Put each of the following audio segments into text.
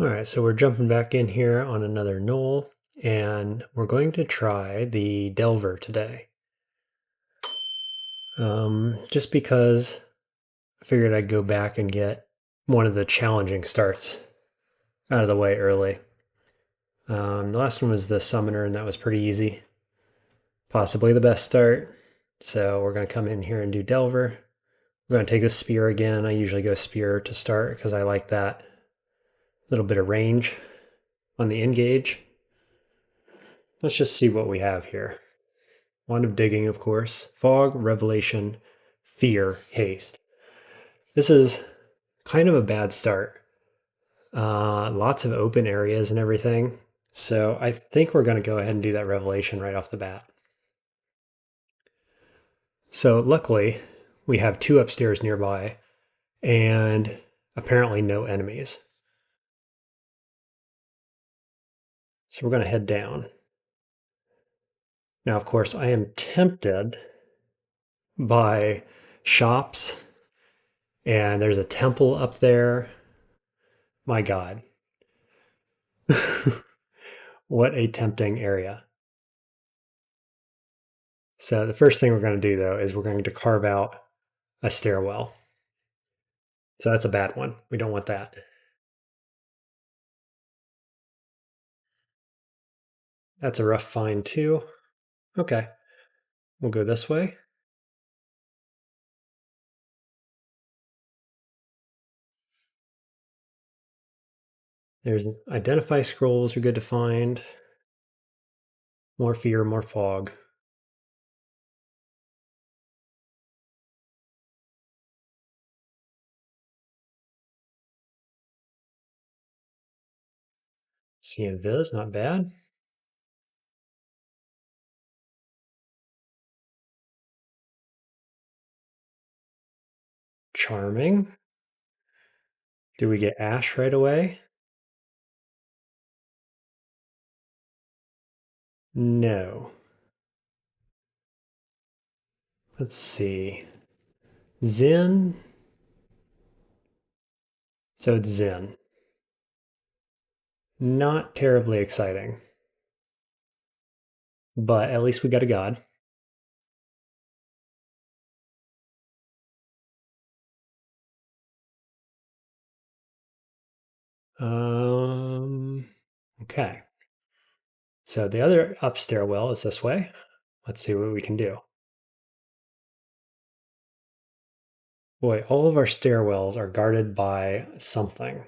All right, so we're jumping back in here on another Gnoll, and we're going to try the Delver today. Just because I figured I'd go back and get one of the challenging starts out of the way early. The last one was the Summoner, and that was pretty easy. Possibly the best start. So we're going to come in here and do Delver. We're going to take the Spear again. I usually go Spear to start because I like that little bit of range on the engage. Let's just see what we have here. Wand of Digging, of course. Fog, Revelation, Fear, Haste. This is kind of a bad start. Lots of open areas and everything. So I think we're going to go ahead and do that Revelation right off the bat. So luckily, we have two upstairs nearby and apparently no enemies. So we're going to head down. Now, of course, I am tempted by shops, and there's a temple up there. My God. What a tempting area. So the first thing we're going to do, though, is we're going to carve out a stairwell. So that's a bad one. We don't want that. That's a rough find, too. Okay, we'll go this way. There's identify scrolls are good to find. More fear, more fog. See invis, not bad. Charming. Do we get ash right away? No. Let's see. Zen. So it's Zen. Not terribly exciting. But at least we got a god. Okay. So the other up stairwell is this way. Let's see what we can do. Boy, all of our stairwells are guarded by something.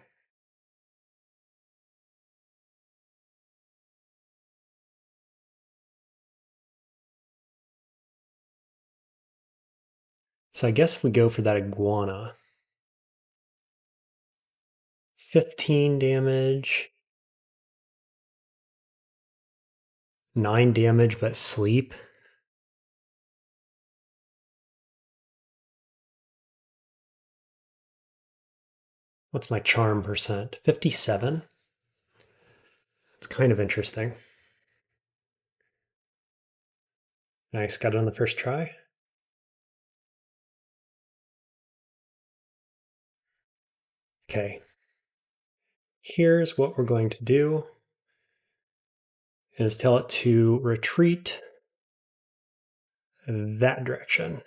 So I guess we go for that iguana. 15 damage. 9 damage, but sleep. What's my charm percent? 57. It's kind of interesting. Nice, got it on the first try. Okay. Here's what we're going to do is tell it to retreat that direction.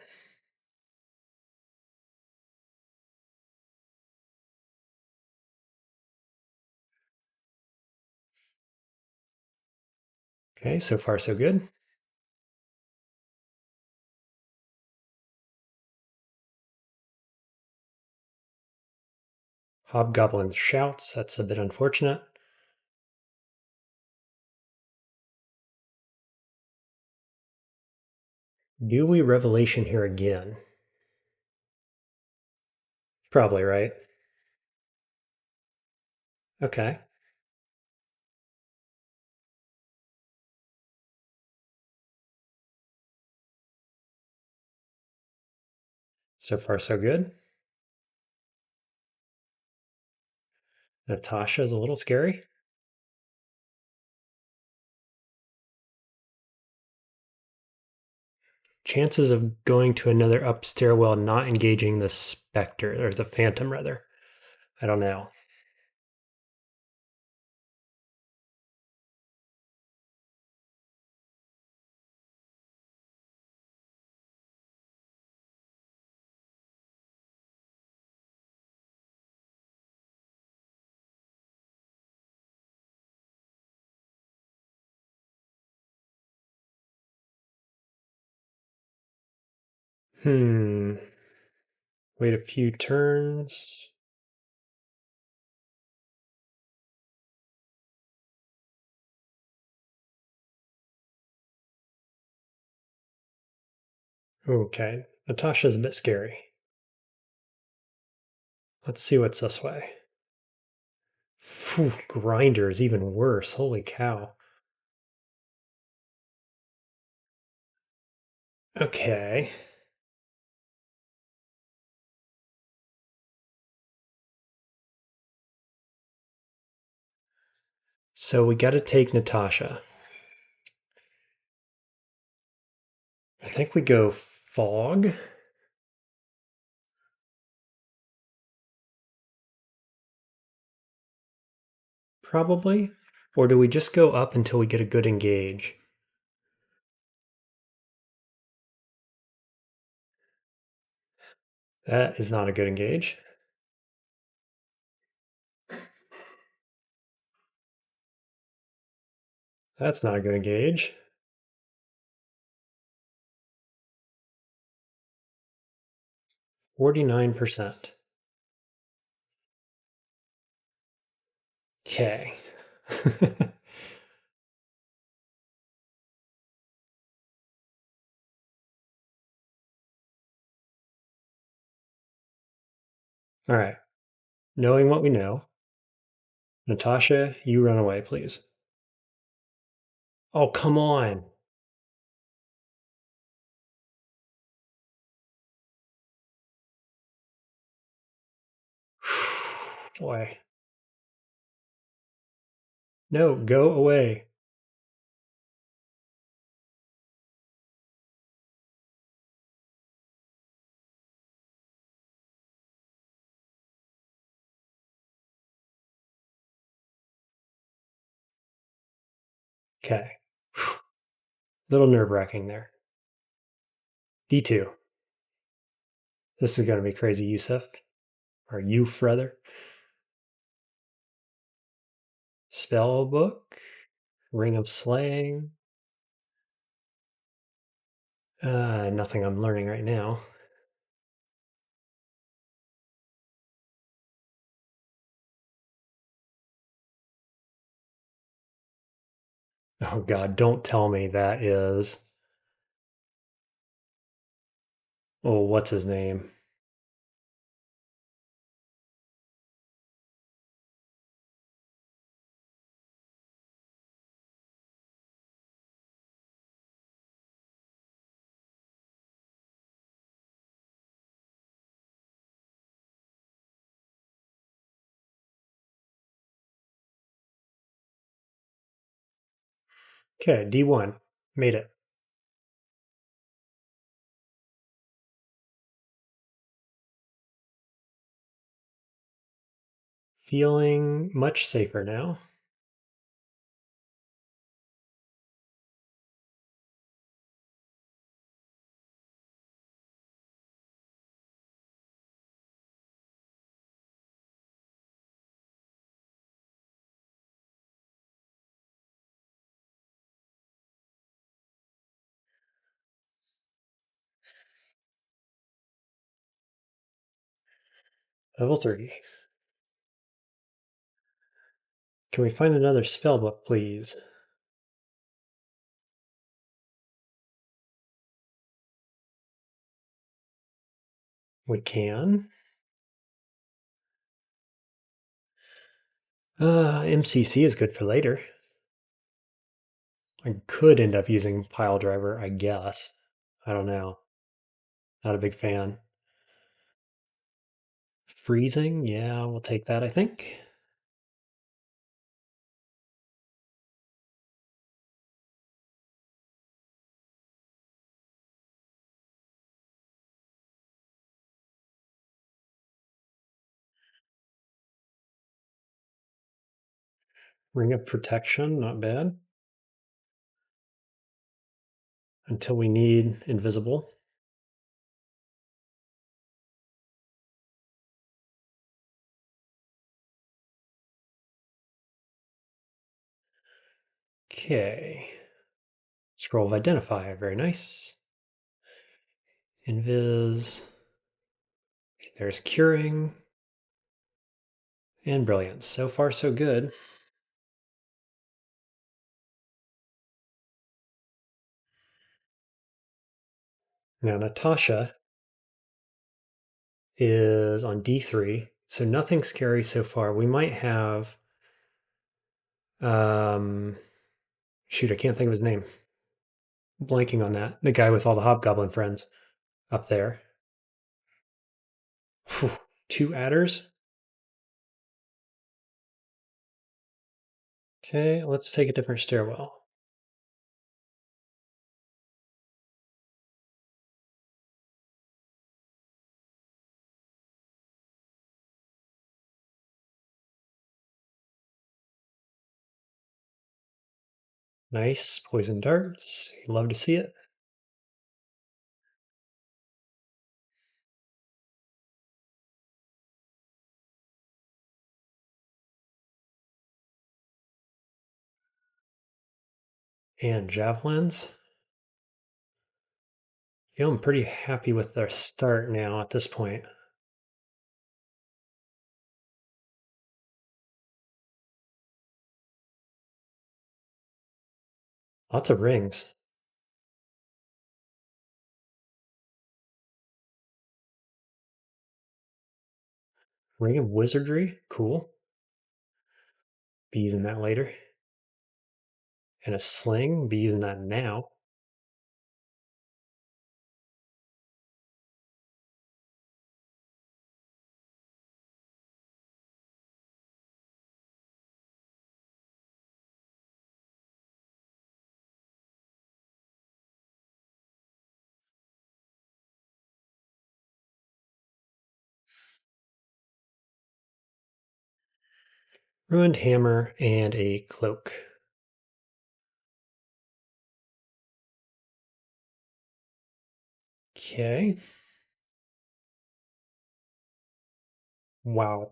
Okay, so far so good. Hobgoblin shouts, that's a bit unfortunate. Do we revelation here again? Probably, right? Okay. So far so good. Natasha's a little scary. Chances of going to another up stairwell not engaging the specter, or the phantom rather. I don't know. Hmm. Wait a few turns. Okay. Natasha's a bit scary. Let's see what's this way. Phew, Grinder is even worse. Holy cow. Okay. So we got to take Natasha. I think we go Fog. Probably. Or do we just go up until we get a good engage? That is not a good engage. That's not a good engage. 49%. Okay. All right. Knowing what we know, Natasha, you run away, please. Oh, come on. Boy. No, go away. Okay. Little nerve wracking there. D2. This is going to be crazy, Yusuf. Or Yuf, rather. Spellbook. Ring of Slaying. Nothing I'm learning right now. Oh God, don't tell me that is. Oh, what's his name? Okay, D1. Made it. Feeling much safer now. Level 3. Can we find another spellbook, please? We can. MCC is good for later. I could end up using Pile Driver, I guess. I don't know. Not a big fan. Freezing? Yeah, we'll take that, I think. Ring of Protection, not bad. Until we need Invisible. Okay. Scroll of Identify, very nice. Invis. There's curing. And brilliance. So far, so good. Now, Natasha is on D3, so nothing scary so far. We might have. Um, shoot, I can't think of his name. Blanking on that. The guy with all the hobgoblin friends up there. Whew, 2 adders. Okay, let's take a different stairwell. Nice poison darts. You love to see it. And javelins. Feeling pretty happy with their start now at this point. Lots of rings. Ring of Wizardry. Cool. Be using that later. And a sling. Be using that now. Ruined hammer and a cloak. Okay. Wow.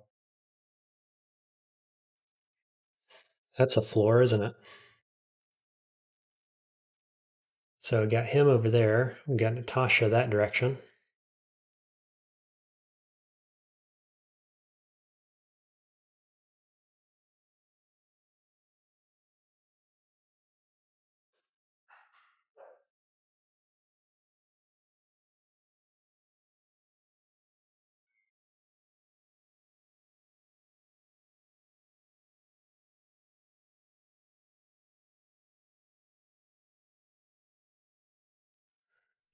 That's a floor, isn't it? So we got him over there. We got Natasha that direction.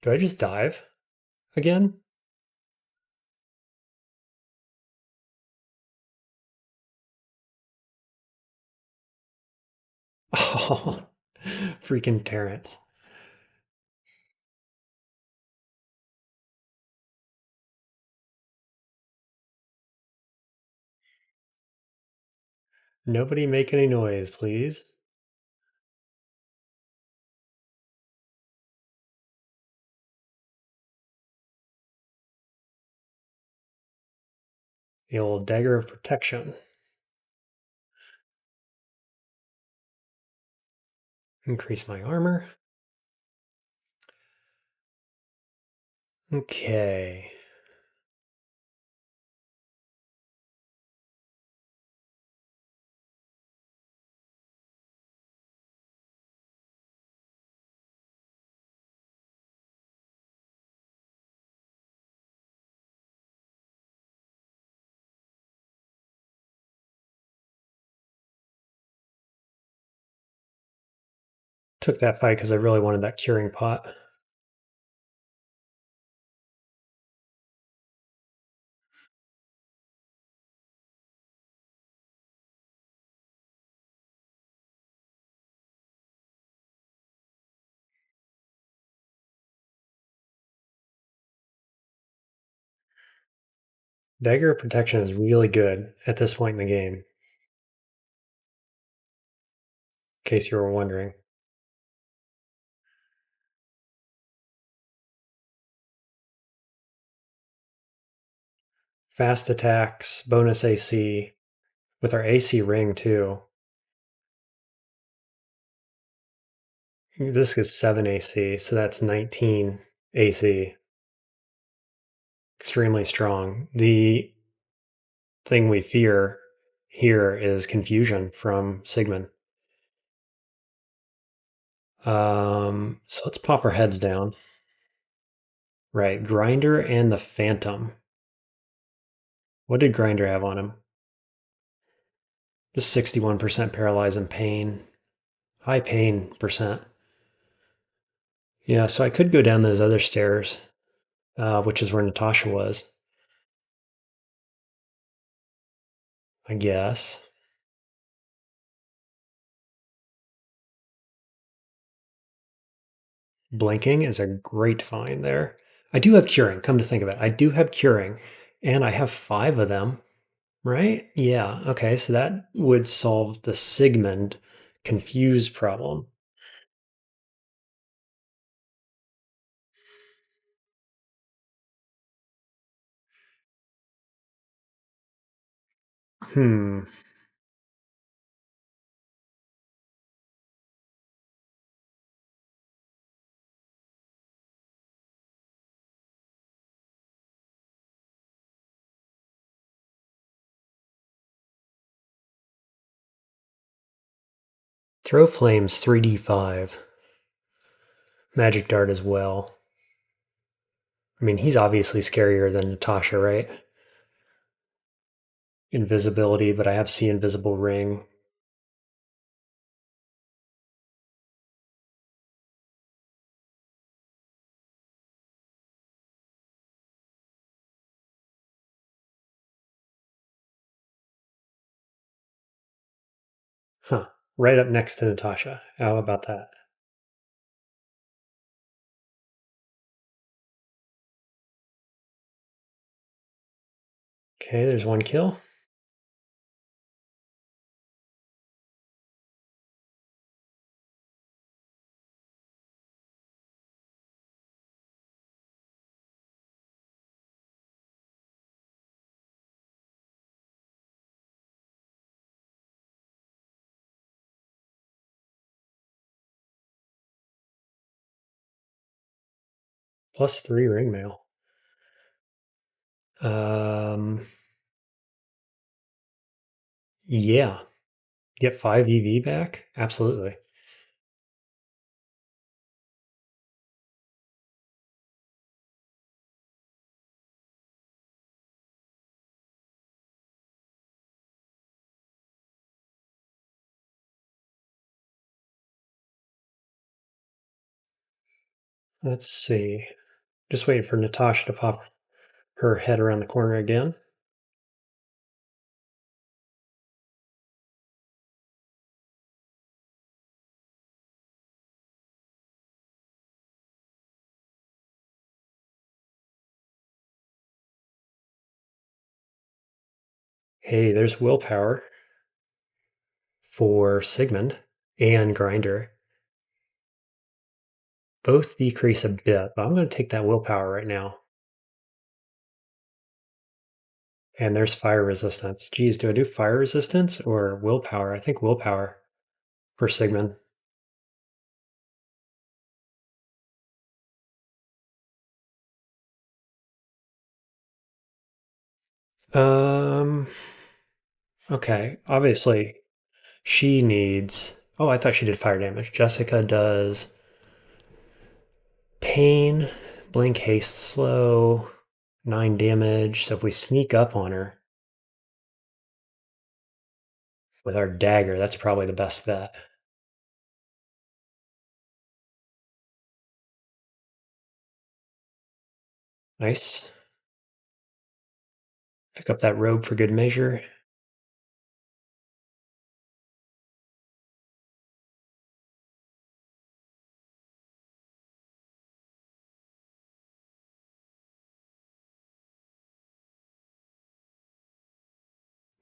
Do I just dive again? Oh, freaking Terrence. Nobody make any noise, please. The old dagger of protection. Increase my armor. Okay. Took that fight because I really wanted that curing pot. Dagger of protection is really good at this point in the game, in case you were wondering. Fast attacks, bonus AC, with our AC ring too. This is 7 AC, so that's 19 AC. extremely strong. The thing we fear here is confusion from Sigmund. So let's pop our heads down. Right, Grinder and the Phantom. What did Grinder have on him? Just 61% paralyzed and pain. High pain percent. Yeah, so I could go down those other stairs, which is where Natasha was, I guess. Blinking is a great find there. I do have curing, come to think of it. I do have curing, and I have 5 of them, right? Yeah, okay, so that would solve the Sigmund confused problem. Hmm. Throw Flames 3d5. Magic Dart as well. I mean, he's obviously scarier than Natasha, right? Invisibility, but I have See Invisible Ring. Huh. Right up next to Natasha. How about that? Okay, there's 1 kill. +3 ring mail. Um, yeah. Get 5 EV back? Absolutely. Let's see. Just waiting for Natasha to pop her head around the corner again. Hey, there's willpower for Sigmund and Grinder. Both decrease a bit, but I'm going to take that willpower right now. And there's fire resistance. Geez, do I do fire resistance or willpower? I think willpower for Sigmund. Um, okay. Obviously, she needs. Oh, I thought she did fire damage. Jessica does pain, blink, haste, slow, 9 damage. So if we sneak up on her with our dagger, that's probably the best bet. Nice. Pick up that robe for good measure.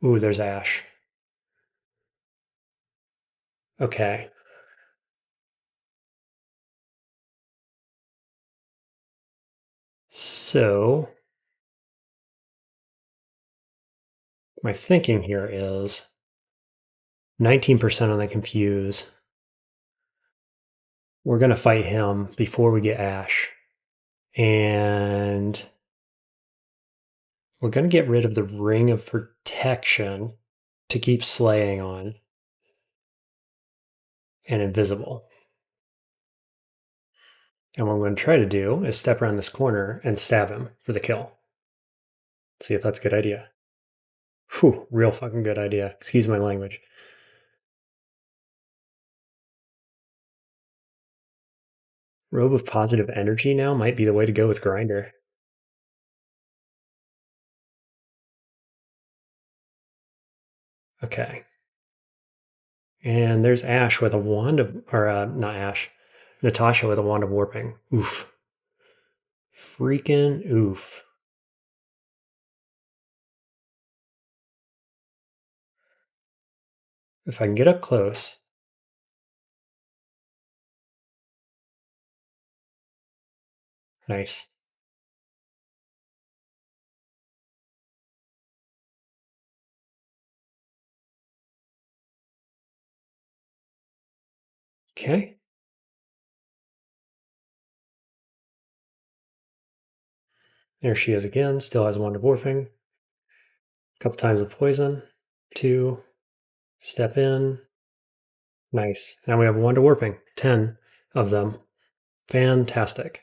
Ooh, there's Ash. Okay. So my thinking here is 19% on the confuse. We're going to fight him before we get Ash. And We're going to get rid of the ring of protection to keep slaying on and invisible. And what I'm going to try to do is step around this corner and stab him for the kill. See if that's a good idea. Whew, real fucking good idea. Excuse my language. Robe of positive energy now might be the way to go with Grinder. Okay. And there's Ash with a wand of, or not Ash, Natasha with a wand of warping. Oof. Freaking oof. If I can get up close. Nice. Okay. There she is again. Still has a wand of warping. A couple times of poison. 2. Step in. Nice. Now we have a wand of warping. 10 of them. Fantastic.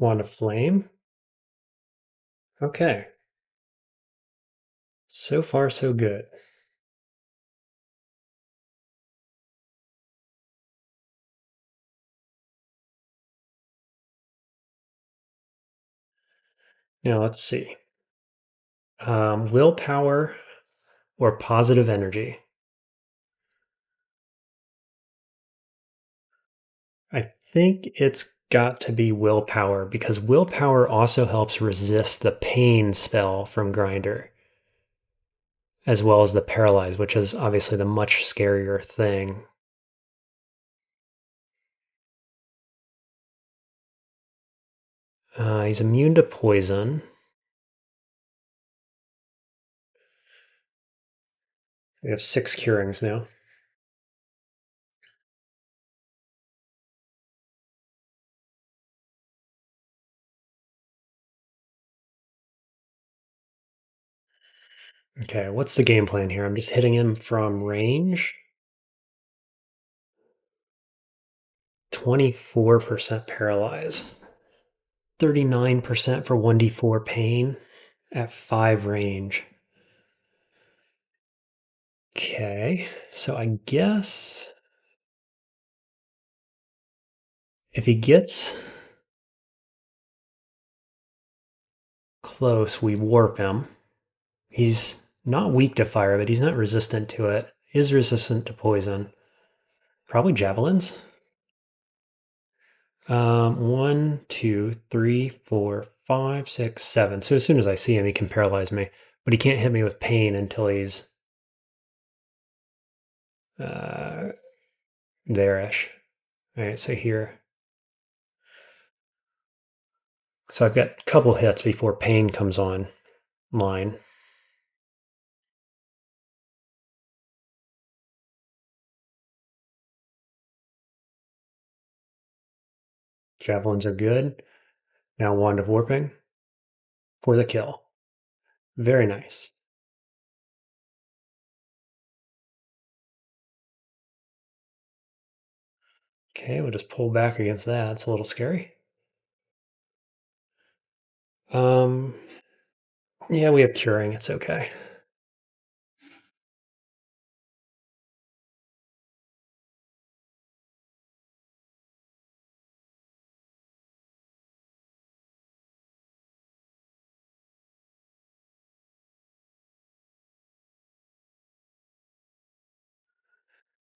Wand of flame. Okay. So far, so good. Now let's see. Willpower or positive energy? I think it's got to be willpower because willpower also helps resist the pain spell from Grinder, as well as the paralyze, which is obviously the much scarier thing. He's immune to poison. We have 6 curings now. Okay, what's the game plan here? I'm just hitting him from range. 24% paralyze. 39% for 1d4 pain at 5 range. Okay, so I guess if he gets close, we warp him. He's not weak to fire, but he's not resistant to it. Is resistant to poison. Probably javelins. 1, 2, 3, 4, 5, 6, 7. So as soon as I see him, he can paralyze me, but he can't hit me with pain until he's uh, there-ish. All right, so here. So I've got a couple hits before pain comes on line. Javelins are good. Now wand of warping for the kill. Very nice. Okay, we'll just pull back against that. It's a little scary. Um, yeah, we have curing. It's okay.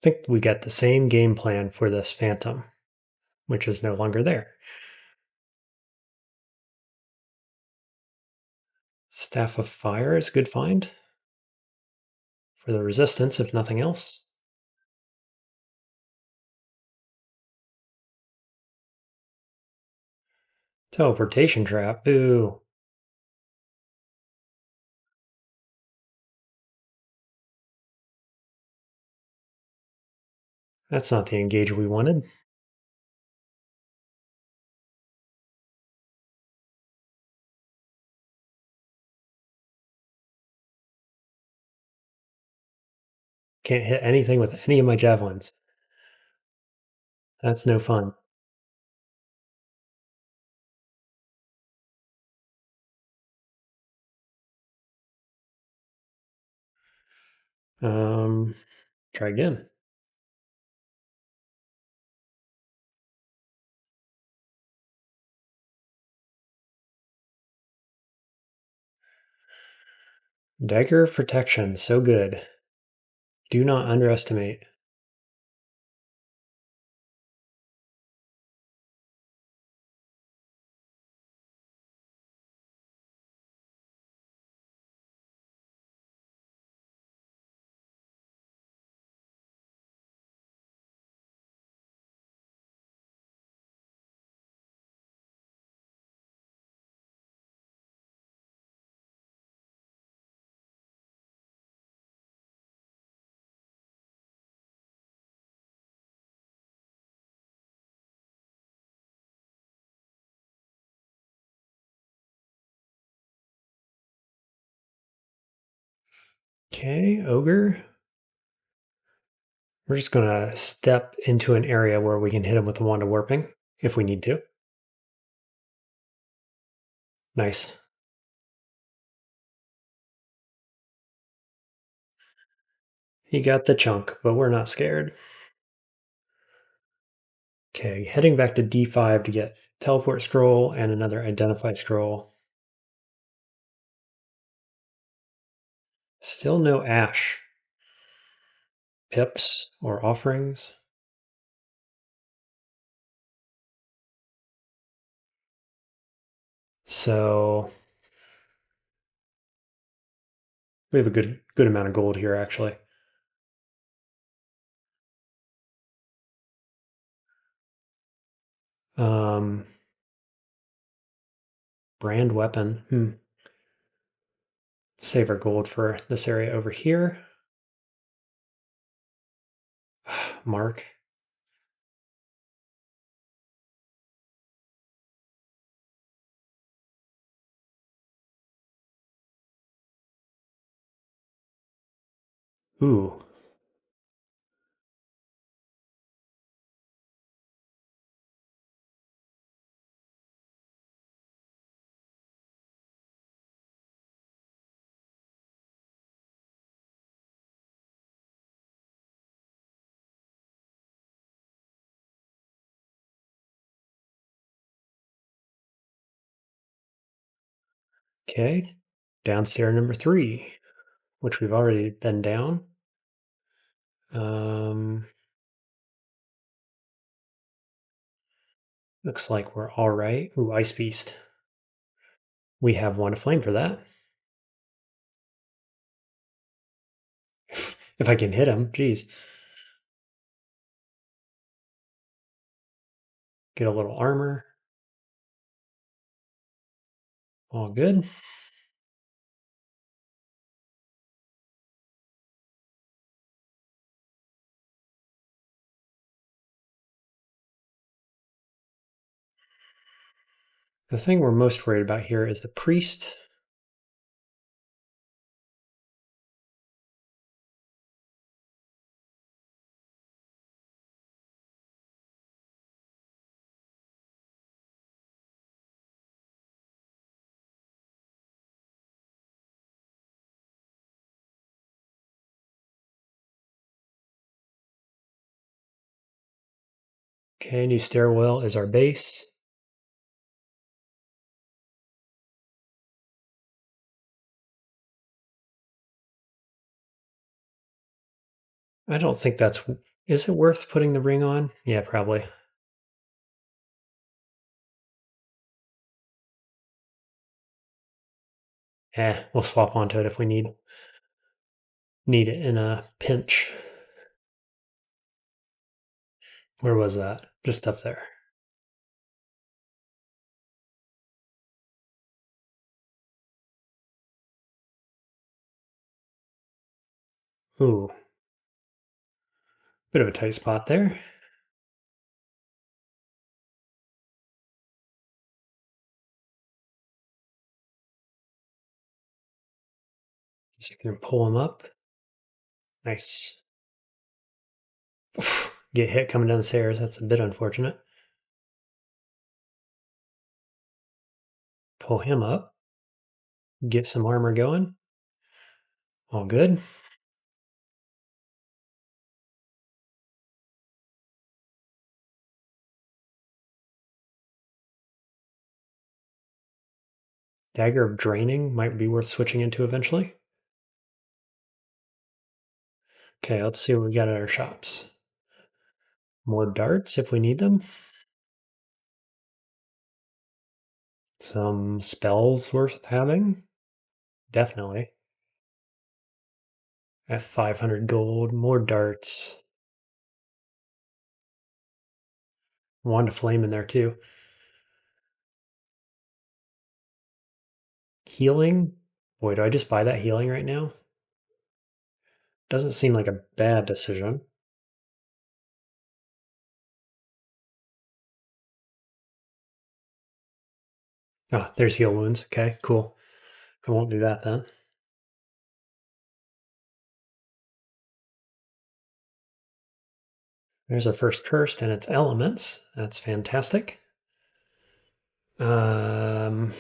I think we got the same game plan for this phantom, which is no longer there. Staff of Fire is a good find for the resistance, if nothing else. Teleportation trap. Boo. That's not the engage we wanted. Can't hit anything with any of my javelins. That's no fun. Um, Try again. Dagger of protection, so good. Do not underestimate. Okay, ogre. We're just gonna step into an area where we can hit him with the wand of warping if we need to. Nice. He got the chunk, but we're not scared. Okay, heading back to D5 to get teleport scroll and another identify scroll. Still no ash, pips, or offerings. So we have a good amount of gold here actually. Um, Brand weapon. Save our gold for this area over here. Mark. Ooh. Okay. Downstairs number 3, which we've already been down. Um, Looks like we're all right. Ooh, Ice Beast. We have one flame for that. If I can hit him, geez. Get a little armor. All good. The thing we're most worried about here is the priest. Okay, new stairwell is our base. I don't think that's. Is it worth putting the ring on? Yeah, probably. We'll swap onto it if we need it in a pinch. Where was that? Just up there. Ooh. Bit of a tight spot there. Just gonna pull him up. Nice. Get hit coming down the stairs. That's a bit unfortunate. Pull him up. Get some armor going. All good. Dagger of Draining might be worth switching into eventually. Okay, let's see what we got at our shops. More darts if we need them. Some spells worth having. Definitely. At 500 gold, more darts. Wand of Flame in there too. Healing? Boy, do I just buy that healing right now? Doesn't seem like a bad decision. Ah, there's heal wounds. Okay, cool. I won't do that then. There's our first cursed and its elements. That's fantastic. I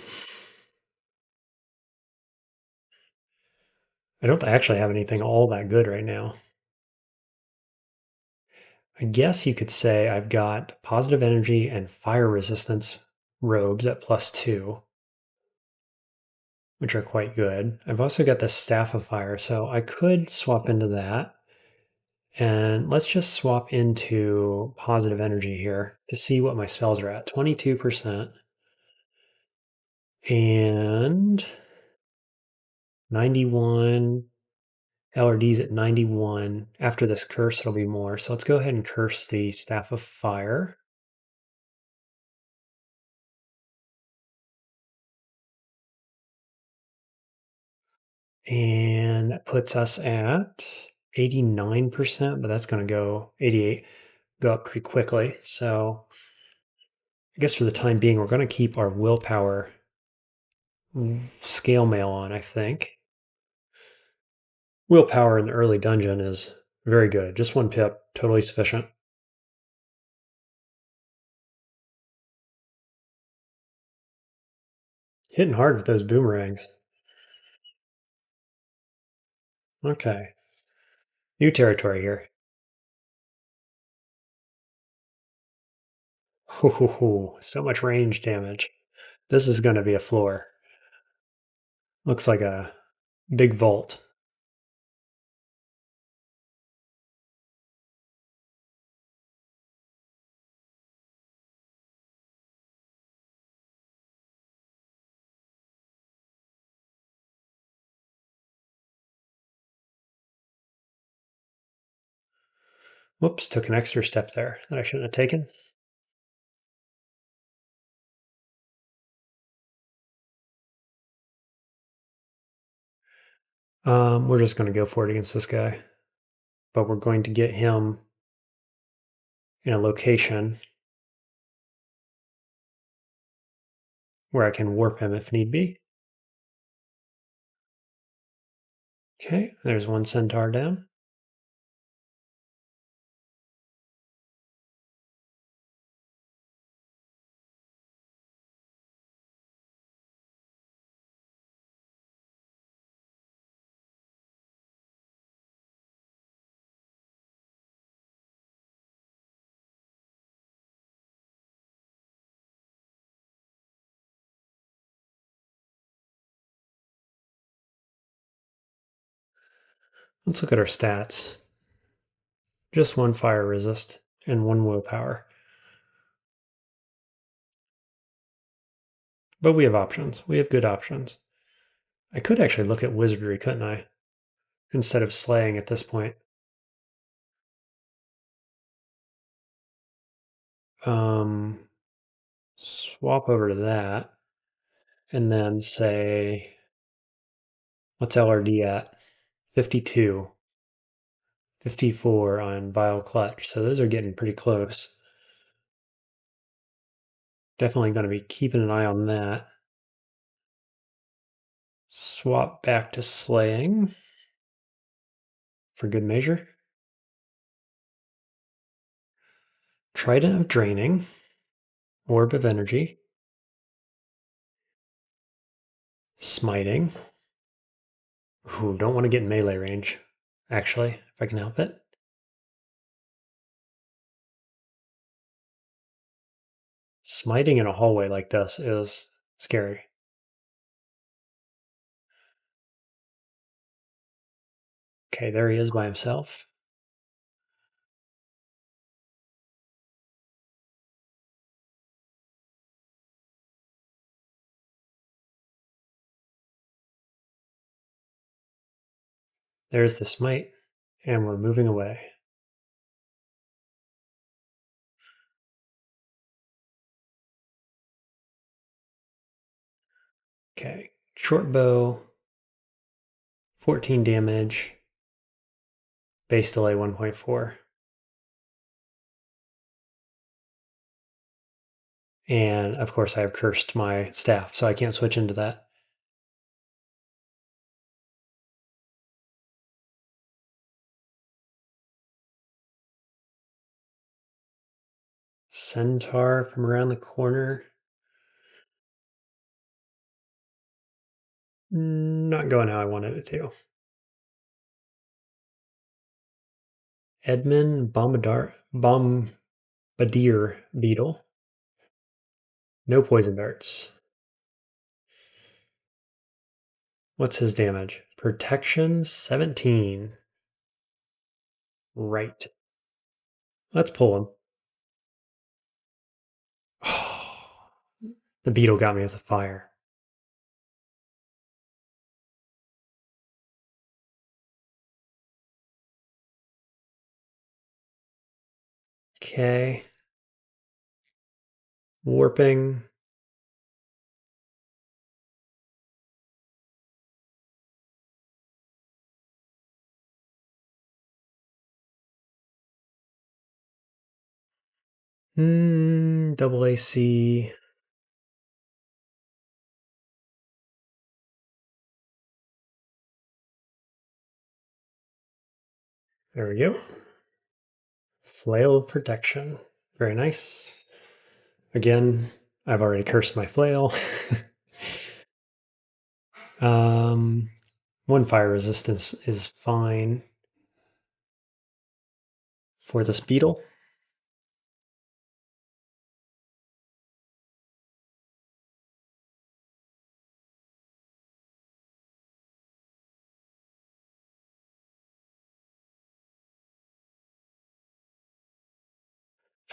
don't actually have anything all that good right now. I guess you could say I've got positive energy and fire resistance robes at +2, which are quite good. I've also got the Staff of Fire, so I could swap into that. And let's just swap into positive energy here to see what my spells are at. 22% and 91. LRD's at 91. After this curse, it'll be more. So let's go ahead and curse the Staff of Fire. And that puts us at 89%, but that's going to go 88, go up pretty quickly. So I guess for the time being, we're going to keep our willpower scale mail on, I think. Willpower in the early dungeon is very good. Just 1 pip, totally sufficient. Hitting hard with those boomerangs. Okay. New territory here. Ooh, so much range damage. This is going to be a floor. Looks like a big vault. Whoops, took an extra step there that I shouldn't have taken. We're just going to go for it against this guy. But we're going to get him in a location where I can warp him if need be. Okay, there's one centaur down. Let's look at our stats. Just 1 fire resist and 1 willpower. But we have options. We have good options. I could actually look at wizardry, couldn't I? Instead of slaying at this point. Swap over to that and then say, what's LRD at? 52. 54 on Vile Clutch. So those are getting pretty close. Definitely going to be keeping an eye on that. Swap back to Slaying for good measure. Trident of Draining. Orb of Energy. Smiting. Ooh, don't want to get in melee range, actually, if I can help it. Smiting in a hallway like this is scary. Okay, there he is by himself. There's the smite, and we're moving away. Okay, short bow, 14 damage, base delay 1.4. And of course, I have cursed my staff, so I can't switch into that. Centaur from around the corner. Not going how I wanted it to. Edmund Bombardier Beetle. No poison darts. What's his damage? Protection 17. Right. Let's pull him. The beetle got me with a fire. Okay. Warping. Double AC. There we go. Flail of Protection. Very nice. Again, I've already cursed my flail. One fire resistance is fine for this beetle.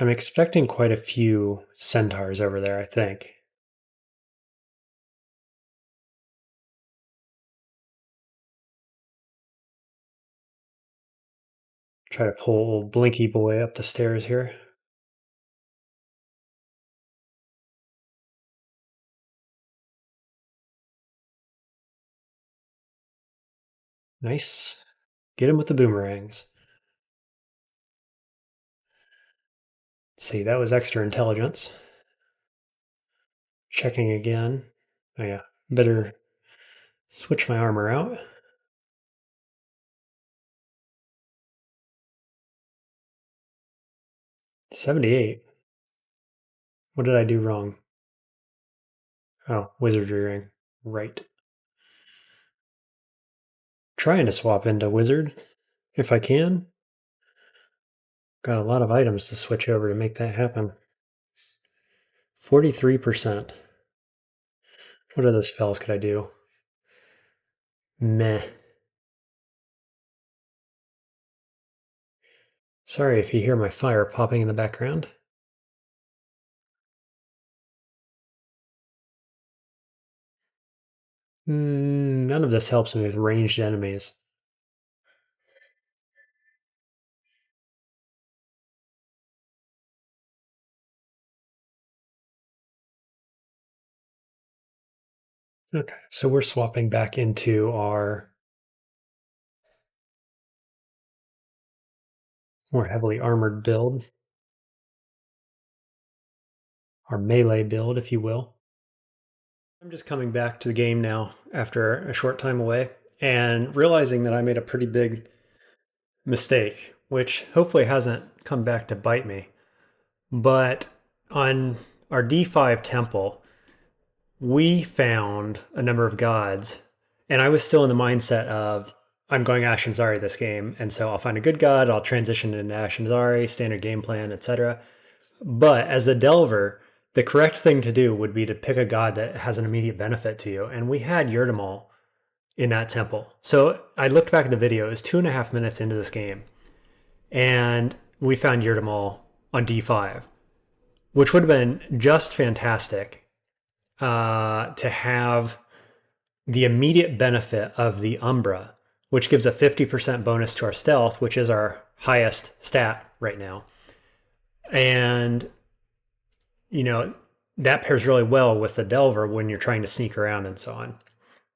I'm expecting quite a few centaurs over there, I think. Try to pull Blinky Boy up the stairs here. Nice. Get him with the boomerangs. Let's see, that was extra intelligence. Checking again. Oh yeah, better switch my armor out. 78. What did I do wrong? Oh, wizardry ring. Right. Trying to swap into wizard if I can. Got a lot of items to switch over to make that happen. 43%. What other spells could I do? Meh. Sorry if you hear my fire popping in the background. None of this helps me with ranged enemies. Okay, so we're swapping back into our more heavily armored build, our melee build, if you will. I'm just coming back to the game now after a short time away and realizing that I made a pretty big mistake, which hopefully hasn't come back to bite me. But on our D5 temple, we found a number of gods, and I was still in the mindset of I'm going Ashanzari this game, and so I'll find a good god, I'll transition into Ashanzari, standard game plan, etc. But as the Delver, the correct thing to do would be to pick a god that has an immediate benefit to you, and we had Yurdamal in that temple. So I looked back at the video, it was 2.5 minutes into this game, and we found Yurdamal on D5, which would have been just fantastic to have the immediate benefit of the Umbra, which gives a 50% bonus to our stealth, which is our highest stat right now. And, you know, that pairs really well with the Delver when you're trying to sneak around and so on.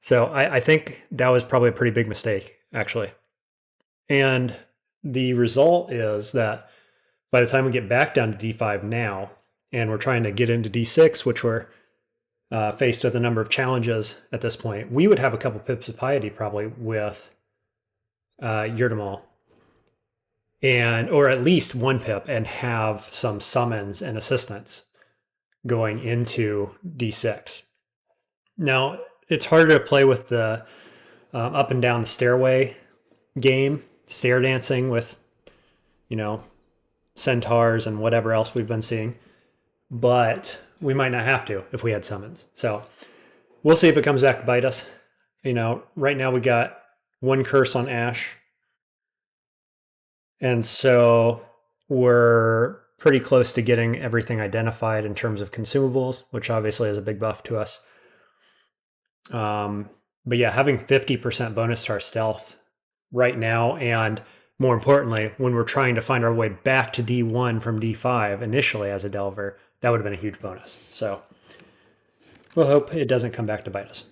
So I think that was probably a pretty big mistake, actually. And the result is that by the time we get back down to D5 now, and we're trying to get into D6, which we're faced with a number of challenges at this point, we would have a couple pips of piety probably with Yurdamal, and or at least one pip, and have some summons and assistance going into D6. Now it's harder to play with the up and down the stairway game, stair dancing with, you know, centaurs and whatever else we've been seeing, but we might not have to if we had summons. So we'll see if it comes back to bite us. You know, right now we got one curse on Ash, and so we're pretty close to getting everything identified in terms of consumables, which obviously is a big buff to us. But yeah, having 50% bonus to our stealth right now, and more importantly, when we're trying to find our way back to D1 from D5 initially as a Delver, that would have been a huge bonus. So we'll hope it doesn't come back to bite us.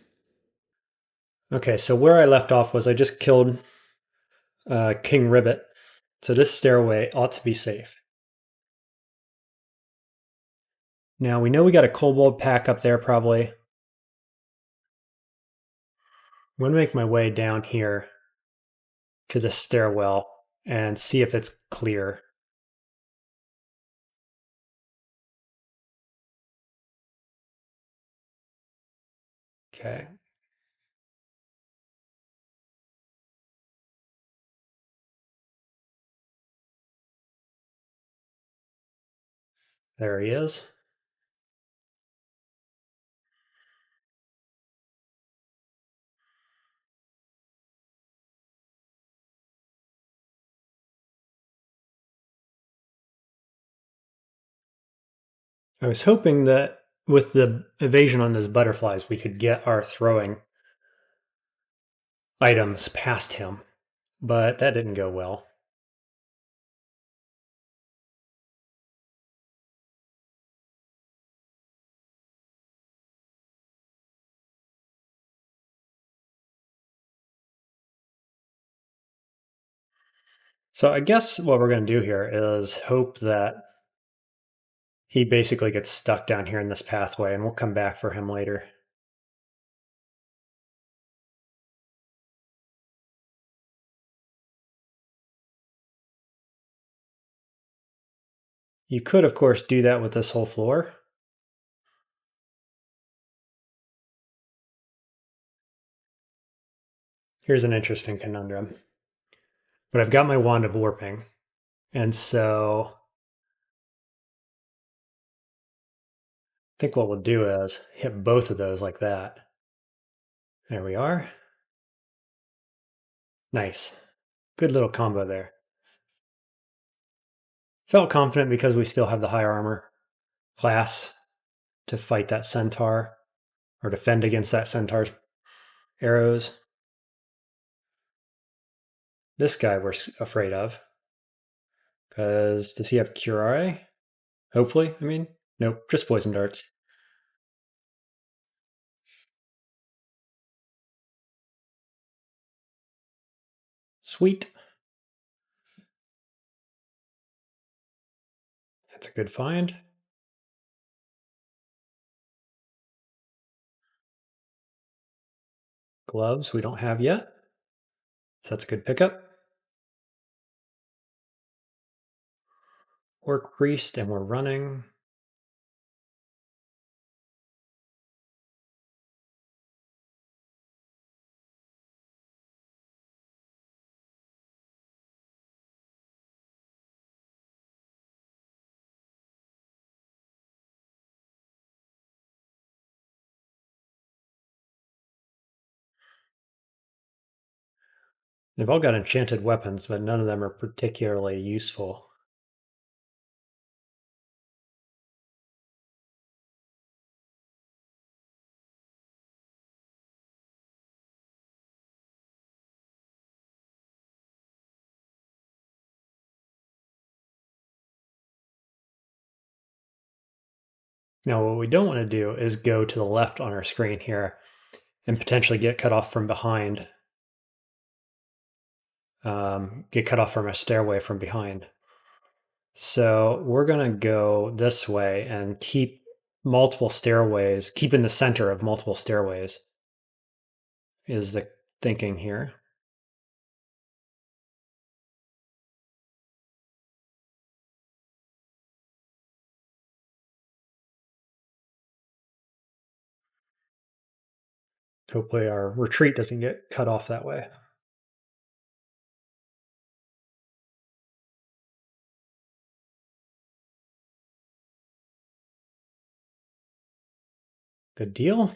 Okay, so where I left off was I just killed King Ribbit. So this stairway ought to be safe. Now we know we got a kobold pack up there probably. I'm going to make my way down here to the stairwell and see if it's clear. Okay. There he is. I was hoping that with the evasion on those butterflies, we could get our throwing items past him, but that didn't go well. So I guess what we're going to do here is hope that he basically gets stuck down here in this pathway, and we'll come back for him later. You could, of course, do that with this whole floor. Here's an interesting conundrum. But I've got my Wand of Warping, and so I think what we'll do is hit both of those like that. There we are. Nice. Good little combo there. Felt confident because we still have the high armor class to fight that centaur or defend against that centaur's arrows. This guy we're afraid of, because does he have curare? Hopefully, I mean. Nope, just poison darts. Sweet. That's a good find. Gloves we don't have yet. So that's a good pickup. Orc priest, and we're running. They've all got enchanted weapons, but none of them are particularly useful. Now, what we don't want to do is go to the left on our screen here and potentially get cut off from behind, get cut off from a stairway from behind. So we're going to go this way and keep multiple stairways, keep in the center of multiple stairways is the thinking here. Hopefully our retreat doesn't get cut off that way. Good deal.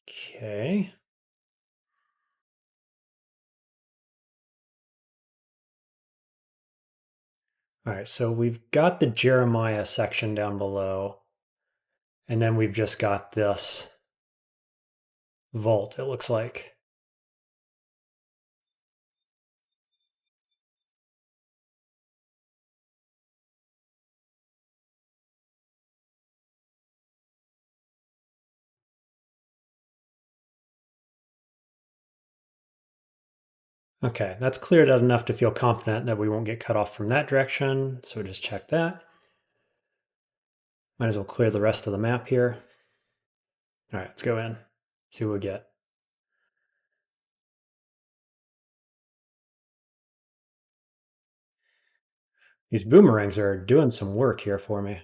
Okay. All right, so we've got the Jeremiah section down below, and then we've just got this vault, it looks like. Okay, that's cleared out enough to feel confident that we won't get cut off from that direction, so just check that. Might as well clear the rest of the map here. All right, let's go in, see what we get. These boomerangs are doing some work here for me.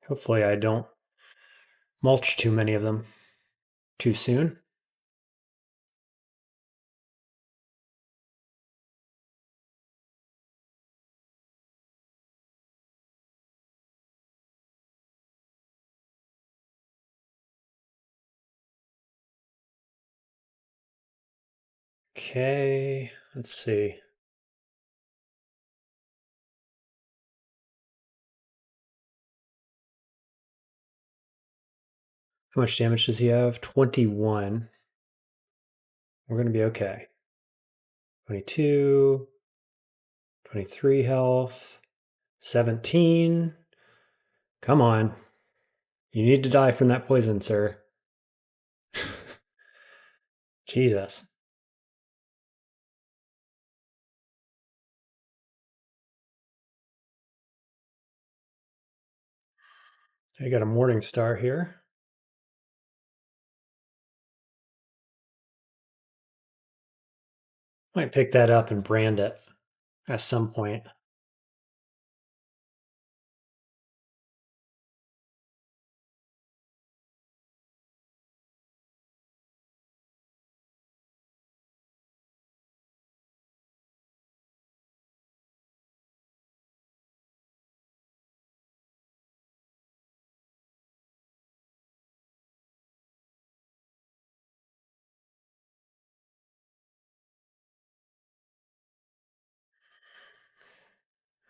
Hopefully I don't mulch too many of them too soon. Okay, let's see. How much damage does he have? 21. We're going to be okay. 22, 23 health, 17. Come on. You need to die from that poison, sir. Jesus. I got a morning star here. Might pick that up and brand it at some point.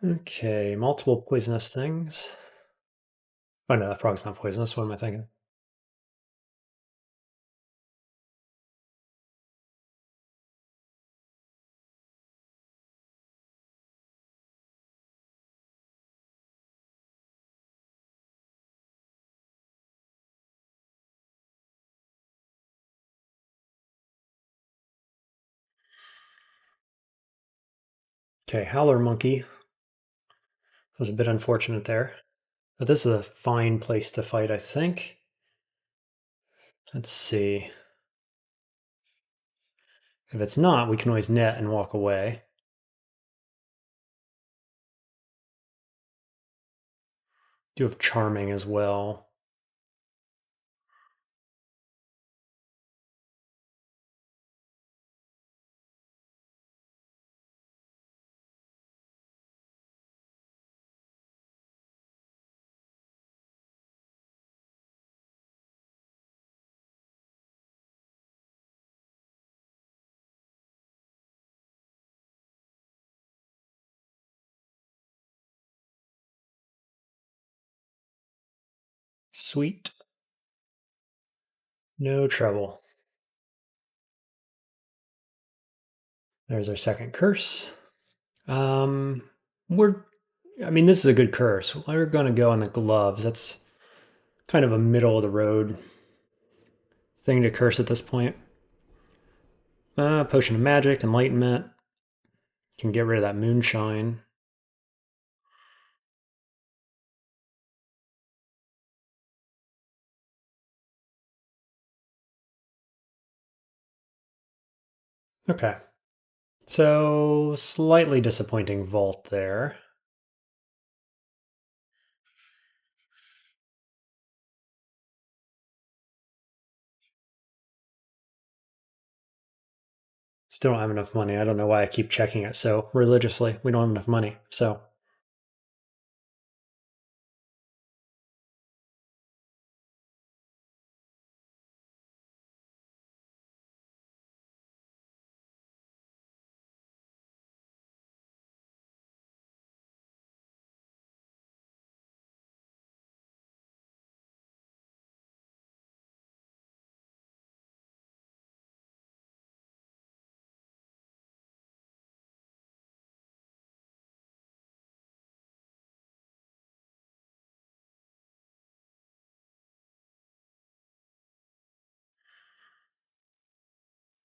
Okay, multiple poisonous things. Oh no, that frog's not poisonous. What am I thinking? Okay, Howler Monkey. That was a bit unfortunate there. But this is a fine place to fight, I think. Let's see. If it's not, we can always net and walk away. Do have Charming as well. Sweet. No trouble. There's our second curse. Um, we're, I mean, this is a good curse. We're going to go on the gloves. That's kind of a middle of the road thing to curse at this point. Potion of Magic, Enlightenment. Can get rid of that Moonshine. Okay. So, slightly disappointing vault there. Still don't have enough money. I don't know why I keep checking it so religiously. We don't have enough money. So,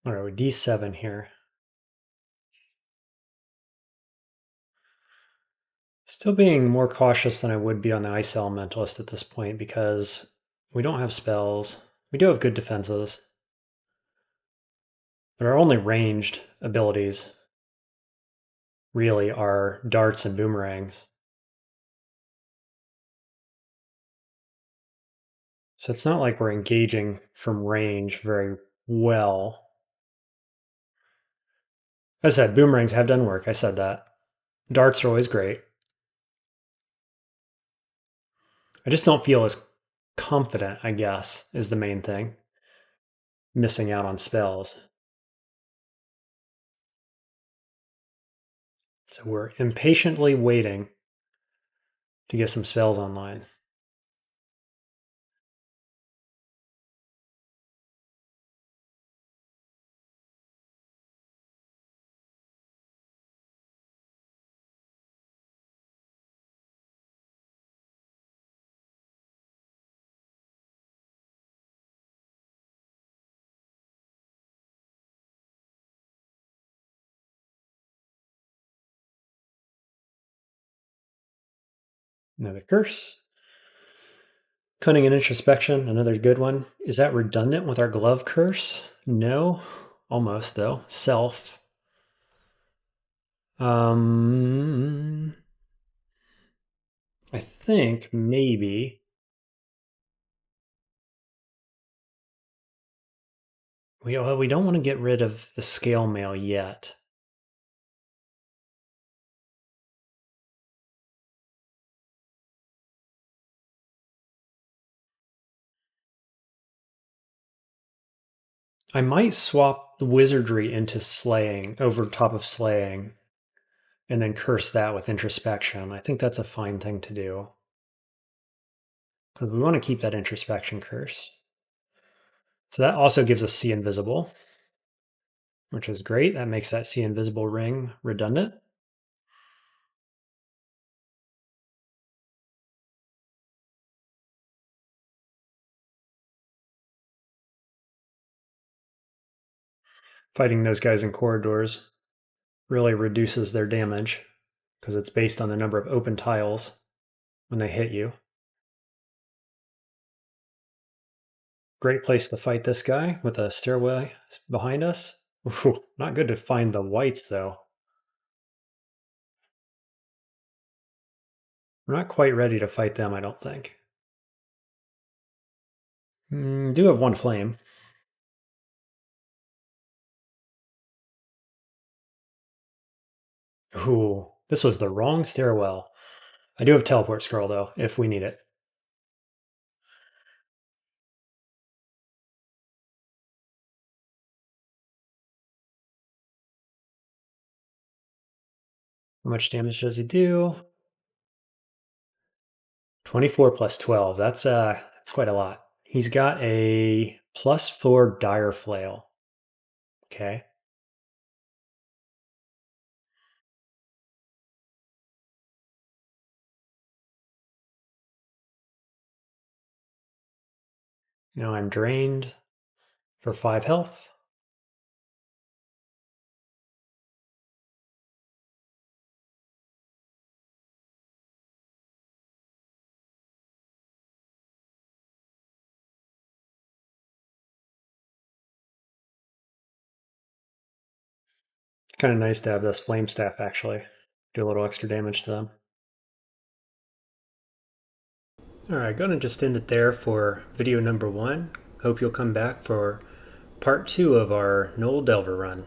all right, we're D7 here. Still being more cautious than I would be on the Ice Elementalist at this point because we don't have spells. We do have good defenses. But our only ranged abilities really are darts and boomerangs. So it's not like we're engaging from range very well. As I said, boomerangs have done work. I said that. Darts are always great. I just don't feel as confident, I guess, is the main thing. Missing out on spells. So we're impatiently waiting to get some spells online. Another curse. Cunning and introspection, another good one. Is that redundant with our glove curse? No. Almost, though. Self. I think maybe we don't want to get rid of the scale mail yet. I might swap the wizardry into slaying over top of slaying and then curse that with introspection. I think that's a fine thing to do. Because we want to keep that introspection curse. So that also gives us see invisible, which is great. That makes that see invisible ring redundant. Fighting those guys in corridors really reduces their damage because it's based on the number of open tiles when they hit you. Great place to fight this guy with a stairway behind us. Ooh, not good to find the whites, though. We're not quite ready to fight them, I don't think. Do have one flame. Ooh, this was the wrong stairwell. I do have teleport scroll, though, if we need it. How much damage does he do? 24 plus 12. That's quite a lot. He's got a +4 dire flail. Okay. Now I'm drained for 5 health. It's kind of nice to have this flame staff actually. Do a little extra damage to them. Alright, going to just end it there for video number 1. Hope you'll come back for part 2 of our Gnoll Delver run.